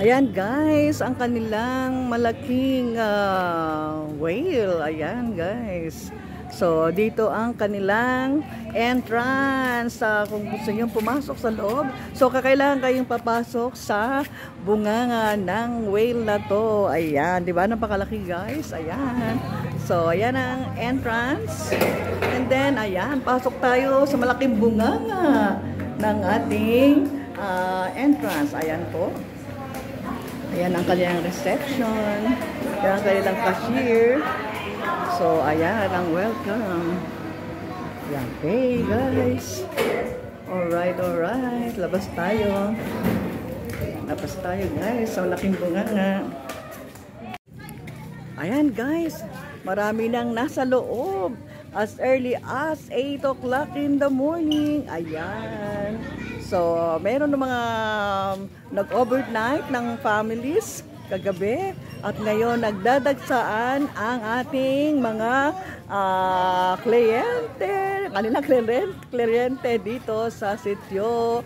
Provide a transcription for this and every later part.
Ayan guys, ang kanilang malaking whale. Ayan guys. So, dito ang kanilang entrance. Kung gusto nyo pumasok sa loob, so kakailangan kayong papasok sa bunganga ng whale na to. Ayan, di ba? Napakalaki guys. Ayan. So, ayan ang entrance. And then, ayan, pasok tayo sa malaking bunganga ng ating entrance. Ayan po. Ayan ang kanilang reception. Ayan ang kanilang cashier. So, ayan ang welcome. Ayan. Hey guys. Alright, alright. Labas tayo. Labas tayo guys. Sa laking bunganga. Ayan guys. Marami nang nasa loob. As early as 8 o'clock in the morning. Ayan. So, meron ng mga nag-overnight ng families kagabi. At ngayon, nagdadagsaan ang ating mga kliyente dito sa Sitio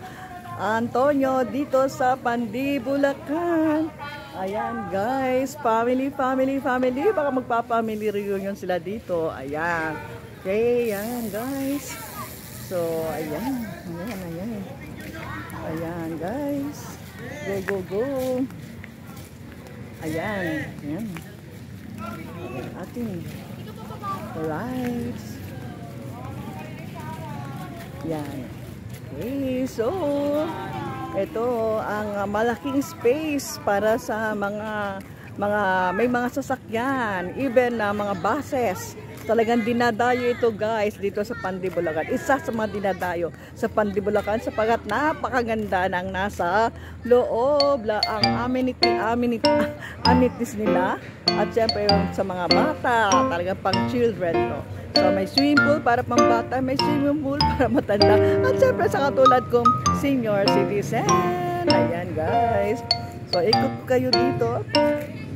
Antonio, dito sa Pandi, Bulacan. Ayan guys, family. Baka magpa-family reunion sila dito. Ayan. Okay, ayan guys. So, ayan. Ayan guys. Go. Ayan. Ating. Alright. Ayan. Okay, so ito ang malaking space para sa mga may mga sasakyan, even na mga buses. Talagang dinadayo ito guys dito sa Pandi, Bulacan. Isa sa mga dinadayo sa Pandi, Bulacan sapagkat napakaganda ng nasa loob ang amenities nila. At syempre sa mga bata, talagang pang children to. So may swimming pool para pang bata, may swimming pool para matanda. At syempre sa katulad kong senior citizen. Ayan guys. So ikot kayo dito.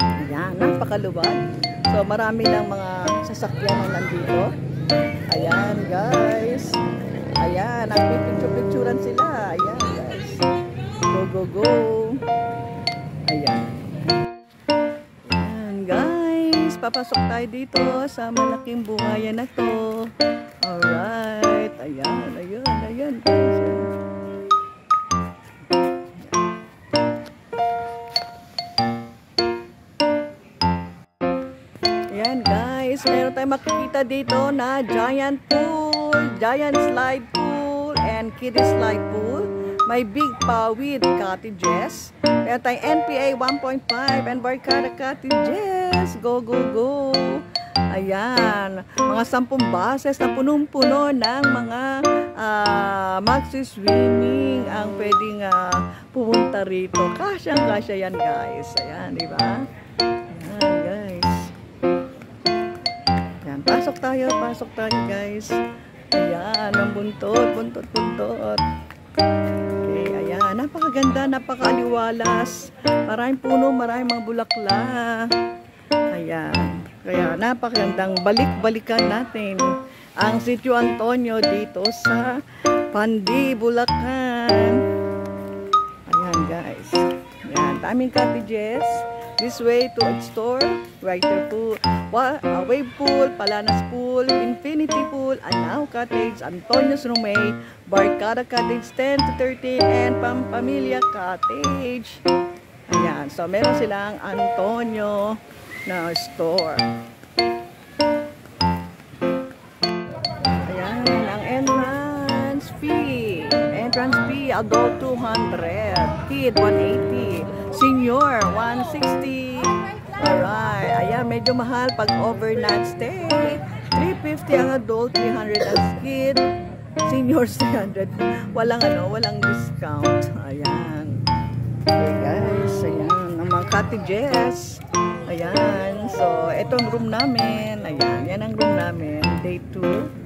Ayan, napakaluwag. So marami ng mga sasakyan na nandito. Ayan guys. Ayan, nagpipicture-picturan sila. Ayan guys. Go. Ayan. Ayan guys. Papasok tayo dito sa malaking bungayan na to. Alright. Ayan guys. Ayan guys, meron tayong makikita dito na giant pool, giant slide pool, and kiddie slide pool. May big with cottages. Meron tayong NPA 1.5 and Barkada cottages. Go. Ayan, mga 10 buses na punong-puno ng mga magsi-swimming ang pwedeng pumunta rito. Kasyang-kasya yan guys. Ayan, di ba? Ayan guys. Pasok tayo guys. Ayan, ang buntot. Okay, ayan, napakaganda, napakaaliwalas. Maraming puno, maraming mga bulaklak. Ayan, kaya napakagandang balikan natin ang Sitio Antonio dito sa Pandi, Bulacan. Ayan guys. Ayan, daming cottages. This way to store, Writer Pool, Wave Pool, Palanas Pool, Infinity Pool, Anao Cottage, Antonio's Rumay, Barkada Cottage 10 to 13, and Pampamilya Cottage. Ayan, so meron silang Antonio na store. Ayan, ang entrance fee. Adult 200, kid 180, senior 160. Alright, ayan, medyo mahal pag overnight stay. 350 ang adult, 300 ang kid, senior 300. Walang discount. Ayan. Okay guys, ayan, ang mga cottages. Ayan, so etong room namin. Ayan, yan ang room namin. Day 2.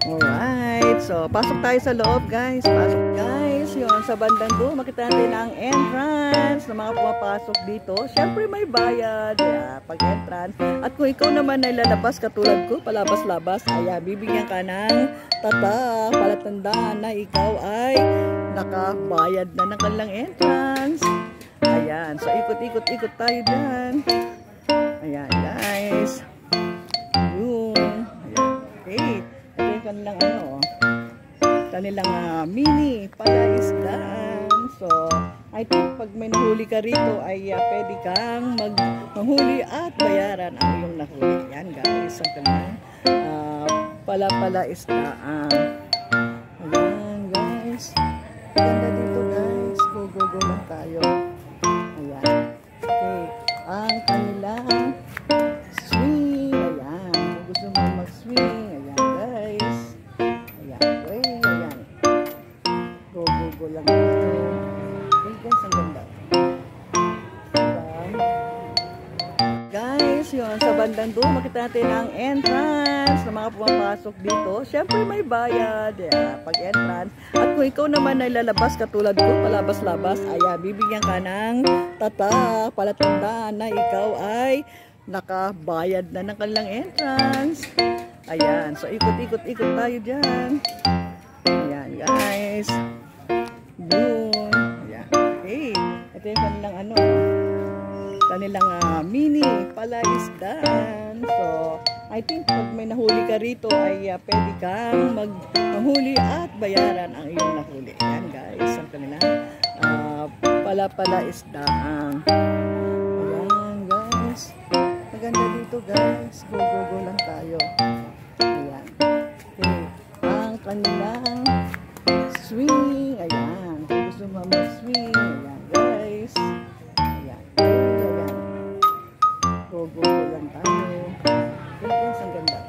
Alright, so pasok tayo sa loob guys. Pasok guys. yun, sa bandang doon, makita natin ang entrance ng mga pumapasok dito. Siyempre may bayad, pag entrance. At kung ikaw naman ay lalabas katulad ko, palabas-labas, bibigyan ka ng tatak, palatandaan na ikaw ay nakabayad na ng kanilang entrance. Ayan, so ikot-ikot-ikot tayo dyan. Ayan, guys. Yun. Ayan, okay. Ito yung kanilang kanilang mini palaisdaan. So, I think pag may nahuli ka rito ay pwede kang manghuli at bayaran ang iyong nahuli. Yan guys, ang kanilang palaisdaan. Ayan guys. Ganda dito guys. Go lang tayo. Ayan. Okay. Ang kanilang swing. Ayan. Kung gusto mo mag-swing. Ayan guys. Ayan. Okay. Ayan. Go lang tayo. Okay guys, ang ganda. Guys, yun, sa bandang doon, makita natin ang entrance ng mga pumapasok dito. Siyempre may bayad, pag entrance. At kung ikaw naman ay lalabas katulad ko, palabas-labas, bibigyan ka ng tatak, palatandaan na ikaw ay nakabayad na ng kanilang entrance. Ayan, so ikot-ikot-ikot tayo dyan. Ayan, guys. Boom. Ayan, okay. Ito yung kanilang mini palaisdaan. So, I think pag may nahuli ka rito ay pwede kang manghuli at bayaran ang iyong nahuli. Ayan guys, ang kanilang palaisdaan. Ayan guys. Maganda dito guys. Go lang tayo. Ayan. Okay. Ang kanilang swing. Ayan. Kung gusto mo mag-swing. Ayan guys. Go lang tayo. Guys, ang ganda.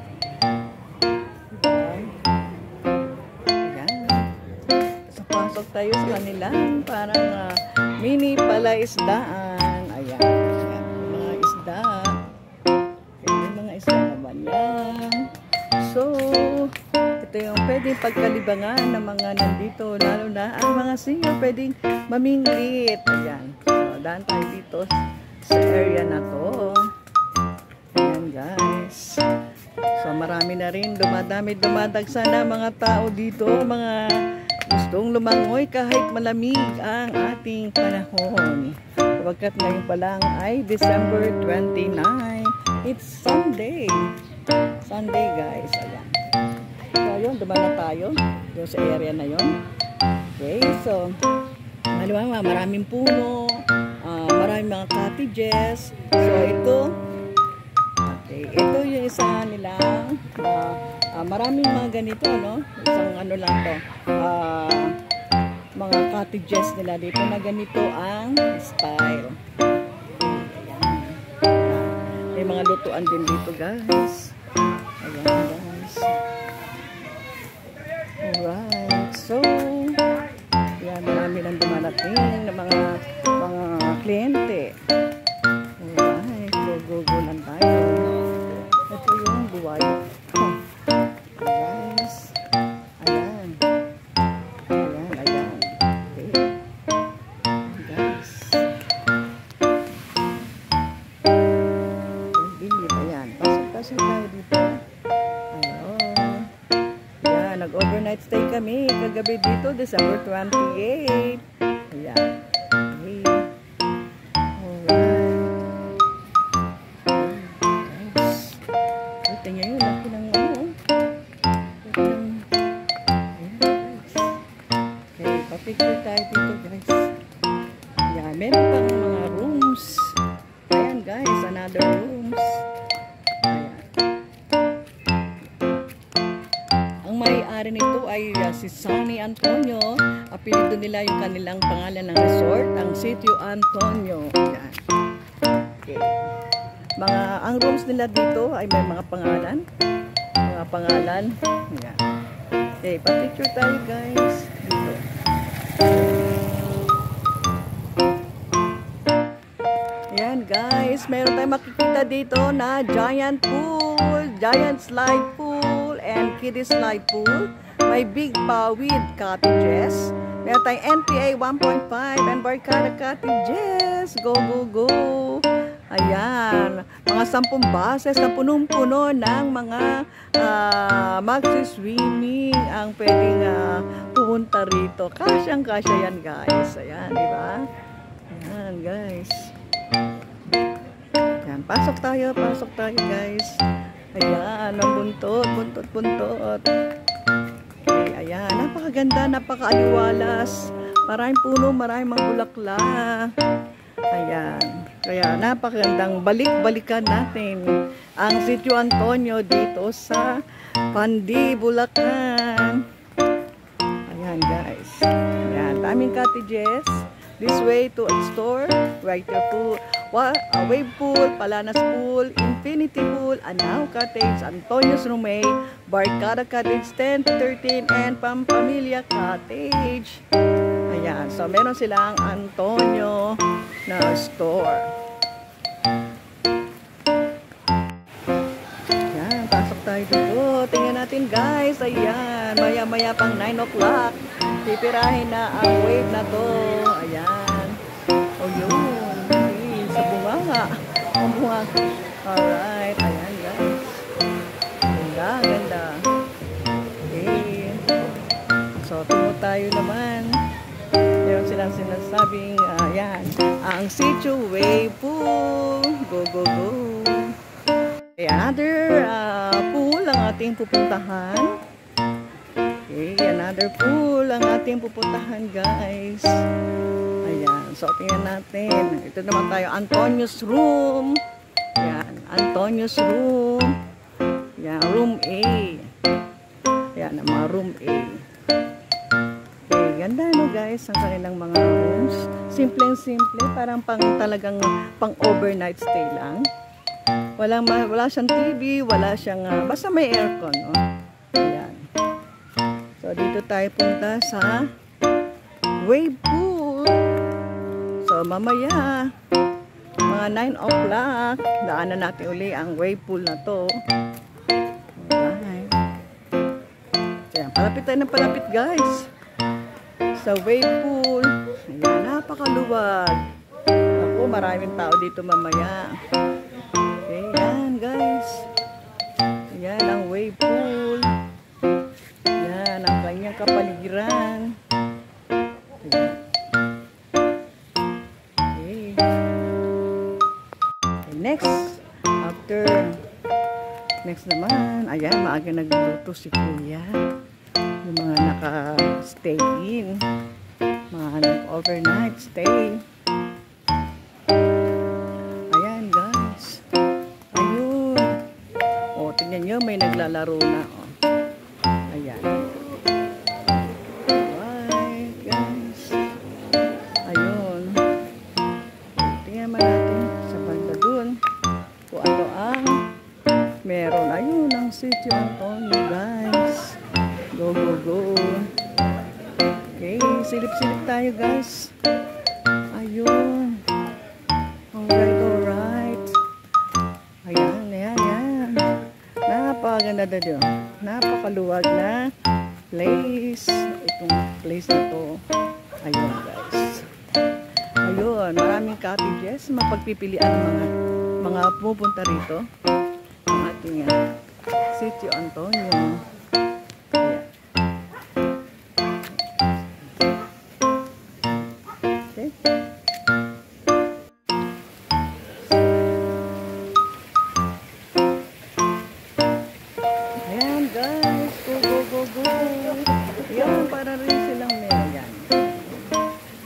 Ayan. So, pasok tayo sa kanilang parang mini palaisdaan. Ayan. Ayan. Mga isda. Okay, may mga isda naman yan. So, ito yung pwedeng pagkalibangan ng mga nandito. Lalo na ang mga senior pwedeng mamingwit. Ayan. So, daan tayo dito sa area na to. Ayan guys. So marami na rin dumadagsa na mga tao dito, mga gustong lumangoy kahit malamig ang ating panahon. Sapagkat ngayon pa lang ay December 29. It's Sunday. Sunday guys. Ayan. So yun, dumaan na tayo doon sa area na yun. Okay, so maraming puno, maraming mga cottages. So ito yung isa nilang maraming mga ganito, no? Isang lang to, mga cottages nila dito na ganito ang style. Ayan. May mga lutuan din dito guys. Ayan guys. Alright, so yan, marami nang dumarating na mga kliyente. Alright, go lang tayo. Ito yung buhay. Guys. Ayan. Okay. Guys. Ayan. Pasok tayo dito. Ayun. Ayan. Nag-overnight stay kami kagabi dito, December 28. Ayan. Tingnan yun, laki ng Okay, papicture tayo dito guys. Yan, meron pang mga rooms. Ayan guys, another rooms. Ayan. Ang may-ari nito ay si Sunny Antonio. Apelido nila yung kanilang pangalan ng resort, ang Sitio Antonio. Ayan. Okay. Ang rooms nila dito ay may mga pangalan. Ayan. Okay, pa-picture tayo guys dito. Ayan guys, meron tayong makikita dito na giant pool, giant slide pool, and kiddie slide pool. May big pa with cottages. Meron tayong NPA 1.5 and Barkada Cottages. Go, go, go! Ayan, mga 10 buses na punong-puno ng mga magsiswimming ang pwedeng pumunta rito. Kasyang-kasya yan, guys. Ayan, di ba? Ayan, guys. Ayan, pasok tayo, guys. Ayan, ang buntot. Okay, ayan, napakaganda, napakaaliwalas. Maraming puno, maraming mga bulaklak. Ayan. Kaya napakagandang balik-balikan natin ang Sitio Antonio dito sa Pandi, Bulacan. Ayan, guys. Ayan, daming cottages. This way to store, Writer Pool, Wave Pool, Palanas Pool, Infinity Pool, Anao Cottage, Antonio's Rumay, Barkada Cottage 10 to 13, and Pampamilya Cottage. Ayan, so meron silang Antonio na store. Ayan, pasok tayo dito. Tingnan natin, guys. Ayan, maya-maya pang 9 o'clock. Pipirahin na ang wave na to. Ayan. O yun. Sa bunganga. Ang bunganga. Alright. Ayan, guys. Ganda, ganda. Okay. So, tungo tayo naman. Meron silang sinasabing, ayan, ang Sitio Wave Pool. Go, go, go. Okay, another pool ang ating pupuntahan. Okay, another pool ang ating pupuntahan, guys. Ayan, so tingnan natin. Ito naman tayo, Antonio's Room. Ayan, Antonio's Room. Ayan, Room A. Ayan, ang mga Room A. Ganda, no, guys, ang kanilang mga rooms. Simpleng-simple, parang talagang pang overnight stay lang. Wala siyang TV, wala siyang, basta may aircon, no? Ayan. So, dito tayo punta sa Wave Pool. So, mamaya, mga 9 o'clock, daanan natin uli ang Wave Pool na to. Alright. Ayan, palapit tayo ng palapit, guys. Sa Wave Pool. Ayan, napakaluwag. Ako, maraming tao dito mamaya. Okay, yan, guys. Ayan, ang Wave Pool. Ayan, ang kanyang kapaligiran. Ayan. Okay. Okay, next naman, ayan, maaga nagluto si Kuya. Yung mga naka-stay in, mga nag-overnight stay. Ayan, guys. Ayun. O, tingnan nyo, may naglalaro na. O. Ayan. Alright, guys. Ayun. Tingnan man natin sa banda dun kung ano ang meron. Ayun, ang Sitio Antonio, guys. Go, go, go. Okay, silip-silip tayo, guys. Ayun. Alright. Ayan, ayan. Napakaganda dito. Napakaluwag na place. Itong place na to. Ayun, guys. Ayun, maraming cottages. Mapagpipilian ng mga pupunta rito. Ang ating Sitio Antonio. Yan, para rin silang meron yan.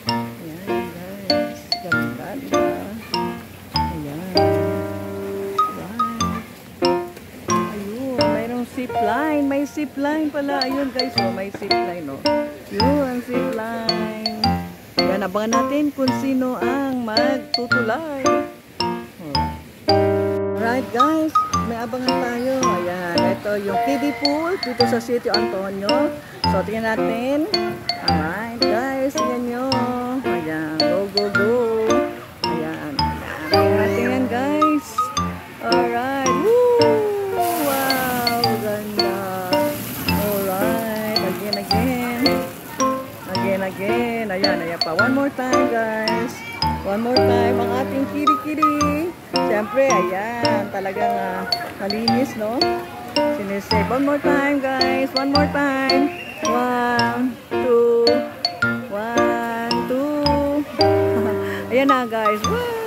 Ayan, guys. Ganda, diba? Ayan. Right. Ayun, mayroong zipline. May zipline pala. Ayun, guys. Oh, may zipline, oh. Yun, zipline. Yan, abangan natin kung sino ang magtutulay. Alright, guys. May abangan tayo. Ayan, ito yung kiddie pool dito sa Sitio Antonio. So, tingnan natin. Alright, guys. Tingnan nyo. Ayan, go, go, go. Ayan. Tingnan natin yan, guys. Alright. Woo! Wow! Ganda. Alright. Again. Ayan, ayan pa. One more time, guys. One more time, ang ating kiri-kiri. Siyempre, ayan, talagang malinis, no? Sinisave. One more time, guys. One more time. 1, 2. 1, 2. Ayan na, guys. Wow!